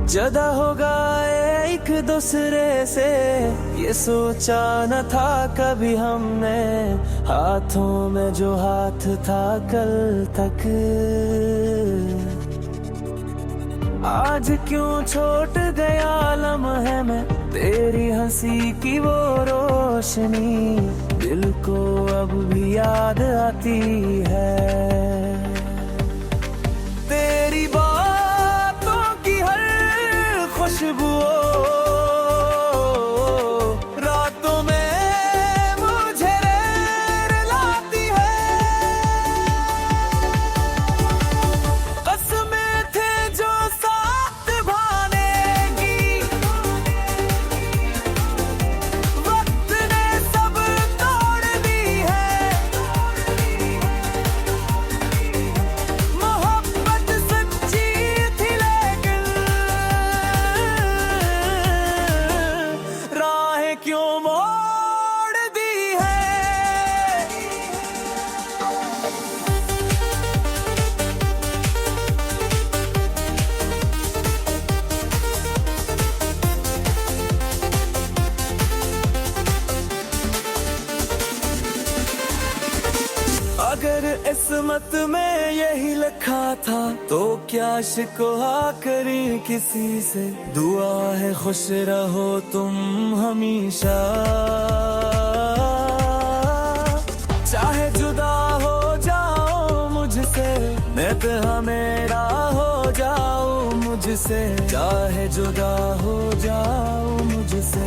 जुदा हो गए एक दूसरे से, ये सोचा न था कभी हमने। हाथों में जो हाथ था कल तक, आज क्यों छोड़ गया लम्हे में तेरी हंसी की वो रोशनी। दिल को अब भी याद आती है तेरी बातों की हर खुशबू। रातों में मुझे रुलाती है। कसमें थे जो साथ भाने की, वक्त ने सब तोड़ दी है। मोहब्बत सच्ची थी लेकिन राहें क्यों मोड़ दी है। अगर किस्मत में यही लिखा था तो क्या शिकवा करी किसी से। दुआ है खुश रहो तुम हमेशा, चाहे जुदा हो जाओ मुझसे, मैं तो मेरा हो जाओ मुझसे। चाहे जुदा हो जाओ मुझसे।